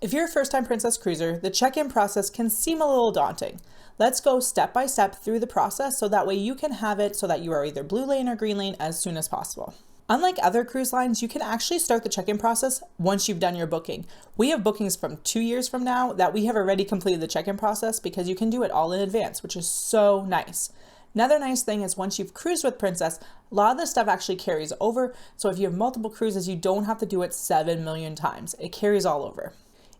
If you're a first-time Princess Cruiser, the check-in process can seem a little daunting. Let's go step by step through the process so that way you can have it so that you are either blue lane or green lane as soon as possible. Unlike other cruise lines, you can actually start the check-in process once you've done your booking. We have bookings from 2 years from now that we have already completed the check-in process because you can do it all in advance, which is so nice. Another nice thing is once you've cruised with Princess, a lot of this stuff actually carries over. So if you have multiple cruises, you don't have to do it 7 million times. It carries all over.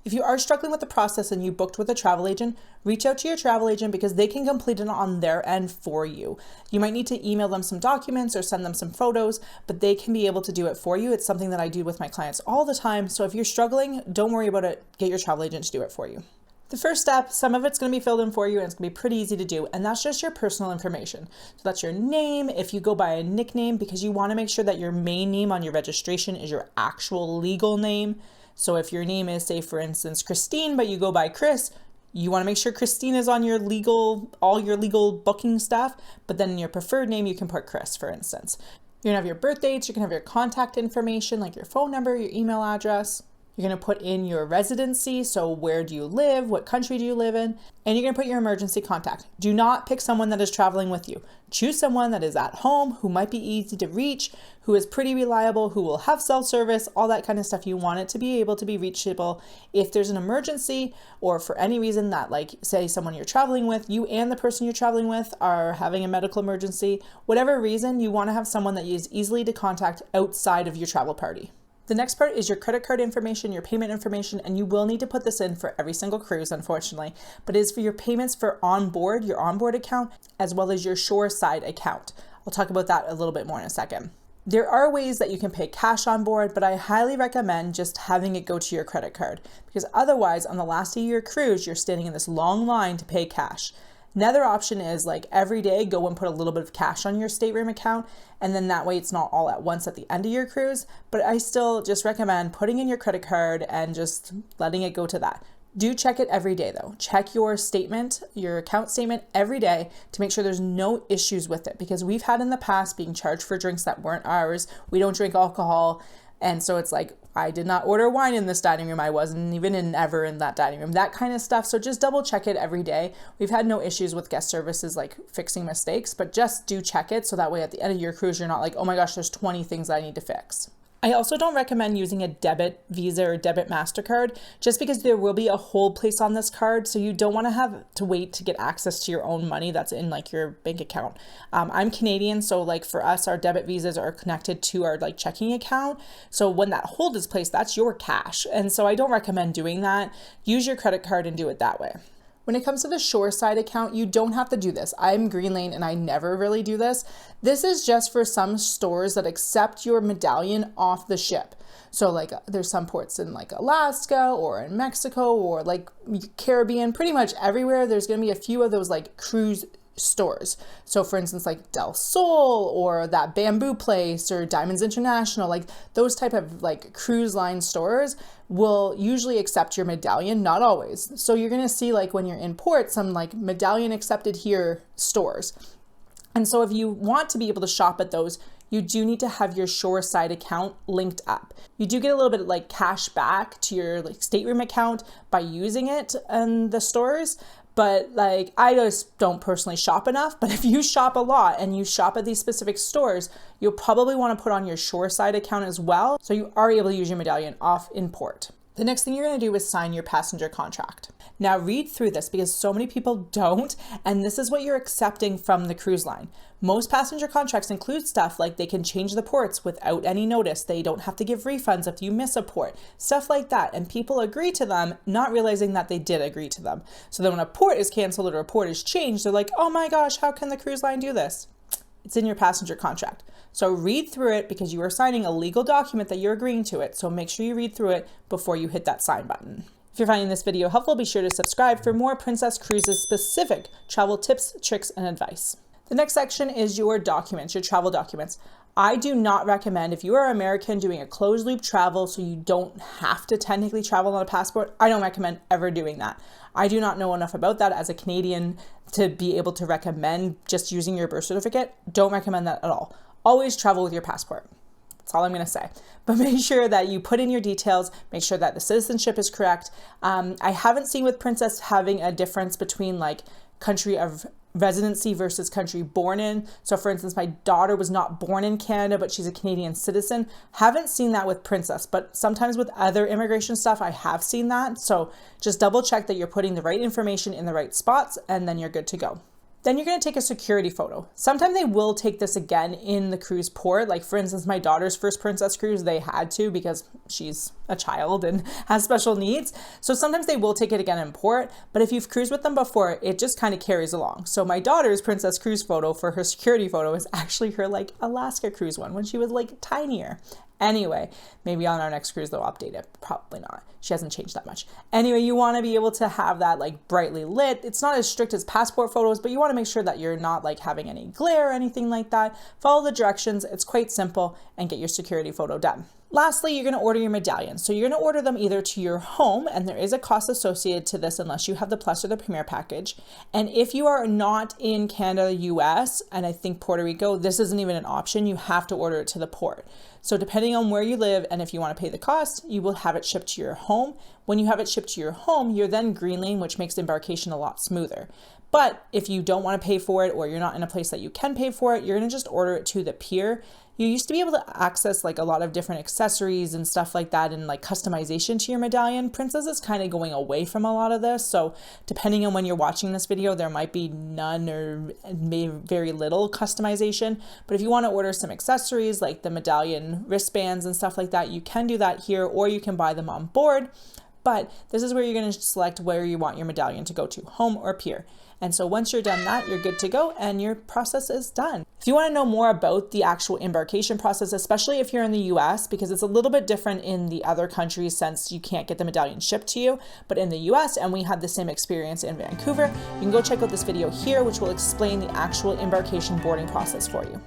If you are struggling with the process and you booked with a travel agent, reach out to your travel agent because they can complete it on their end for you. You might need to email them some documents or send them some photos, but they can be able to do it for you. It's something that I do with my clients all the time. So if you're struggling, don't worry about it. Get your travel agent to do it for you. The first step, some of it's going to be filled in for you and it's going to be pretty easy to do, and that's just your personal information. So that's your name, if you go by a nickname, because you want to make sure that your main name on your registration is your actual legal name. So if your name is, say for instance, Christine, but you go by Chris, you want to make sure Christine is on your all your legal booking stuff, but then in your preferred name, you can put Chris, for instance. You're going to have your birth dates, you can have your contact information, like your phone number, your email address. You're going to put in your residency, so where do you live, what country do you live in, and you're going to put your emergency contact. Do not pick someone that is traveling with you. Choose someone that is at home, who might be easy to reach, who is pretty reliable, who will have self-service, all that kind of stuff. You want it to be able to be reachable if there's an emergency or for any reason that, like, say someone you're traveling with, you and the person you're traveling with are having a medical emergency, whatever reason, you want to have someone that is easily to contact outside of your travel party. The next part is your credit card information, your payment information, and you will need to put this in for every single cruise, unfortunately, but it is for your payments for onboard, your onboard account, as well as your shoreside account. I'll talk about that a little bit more in a second. There are ways that you can pay cash on board, but I highly recommend just having it go to your credit card, because otherwise on the last day of your cruise, you're standing in this long line to pay cash. Another option is like every day go and put a little bit of cash on your stateroom account, and then that way it's not all at once at the end of your cruise. But I still just recommend putting in your credit card and just letting it go to that. Do check it every day though. Check your statement, your account statement every day to make sure there's no issues with it, because we've had in the past being charged for drinks that weren't ours. We don't drink alcohol. And so it's like, I did not order wine in this dining room. I wasn't even ever in that dining room, that kind of stuff. So just double check it every day. We've had no issues with guest services like fixing mistakes, but just do check it. So that way at the end of your cruise, you're not like, oh my gosh, there's 20 things I need to fix. I also don't recommend using a debit Visa or debit MasterCard just because there will be a hold place on this card. So you don't want to have to wait to get access to your own money that's in like your bank account. I'm Canadian, so like for us, our debit Visas are connected to our like checking account. So when that hold is placed, that's your cash. And so I don't recommend doing that. Use your credit card and do it that way. When it comes to the shoreside account, you don't have to do this. I'm Green Lane and I never really do this. This is just for some stores that accept your medallion off the ship. So like there's some ports in like Alaska or in Mexico or like Caribbean, pretty much everywhere. There's going to be a few of those like cruise stores. So for instance, like Del Sol or that Bamboo Place or Diamonds International, like those type of like cruise line stores will usually accept your medallion, not always. So you're going to see like when you're in port, some like medallion accepted here stores. And so if you want to be able to shop at those, you do need to have your shoreside account linked up. You do get a little bit of like cash back to your like stateroom account by using it in the stores. But like, I just don't personally shop enough, but if you shop a lot and you shop at these specific stores, you'll probably want to put on your shoreside account as well. So you are able to use your medallion off in port. The next thing you're going to do is sign your passenger contract. Now read through this because so many people don't, and this is what you're accepting from the cruise line. Most passenger contracts include stuff like they can change the ports without any notice. They don't have to give refunds if you miss a port, stuff like that. And people agree to them, not realizing that they did agree to them. So then when a port is canceled or a port is changed, they're like, oh my gosh, how can the cruise line do this? It's in your passenger contract. So read through it because you are signing a legal document that you're agreeing to it. So make sure you read through it before you hit that sign button. If you're finding this video helpful, be sure to subscribe for more Princess Cruises specific travel tips, tricks, and advice. The next section is your documents, your travel documents. I do not recommend, if you are American doing a closed loop travel so you don't have to technically travel on a passport, I don't recommend ever doing that. I do not know enough about that as a Canadian to be able to recommend just using your birth certificate. Don't recommend that at all. Always travel with your passport. That's all I'm going to say. But make sure that you put in your details, make sure that the citizenship is correct. I haven't seen with Princess having a difference between like country of residency versus country born in. So for instance, my daughter was not born in Canada, but she's a Canadian citizen. Haven't seen that with Princess, but sometimes with other immigration stuff, I have seen that. So just double check that you're putting the right information in the right spots, and then you're good to go. Then you're going to take a security photo. Sometimes they will take this again in the cruise port. Like for instance, my daughter's first Princess cruise, they had to because she's a child and has special needs. So sometimes they will take it again in port, but if you've cruised with them before, it just kind of carries along. So my daughter's Princess cruise photo for her security photo is actually her like Alaska cruise one when she was like tinier. Anyway, maybe on our next cruise they'll update it. Probably not. She hasn't changed that much. Anyway, you want to be able to have that like brightly lit. It's not as strict as passport photos, but you want to make sure that you're not like having any glare or anything like that. Follow the directions. It's quite simple, and get your security photo done. Lastly, you're going to order your medallions. So you're going to order them either to your home, and there is a cost associated to this unless you have the Plus or the Premier package. And if you are not in Canada, US, and I think Puerto Rico, this isn't even an option. You have to order it to the port. So depending on where you live and if you want to pay the cost, you will have it shipped to your home. When you have it shipped to your home, you're then green lane, which makes embarkation a lot smoother. But if you don't want to pay for it, or you're not in a place that you can pay for it, you're going to just order it to the pier. You used to be able to access like a lot of different accessories and stuff like that, and like customization to your medallion. Princess is kind of going away from a lot of this. So depending on when you're watching this video, there might be none or maybe very little customization. But if you want to order some accessories like the medallion wristbands and stuff like that, you can do that here, or you can buy them on board. But this is where you're going to select where you want your medallion to go to, home or pier. And so once you're done that, you're good to go and your process is done. If you want to know more about the actual embarkation process, especially if you're in the US, because it's a little bit different in the other countries since you can't get the medallion shipped to you, but in the US, and we had the same experience in Vancouver, you can go check out this video here, which will explain the actual embarkation boarding process for you.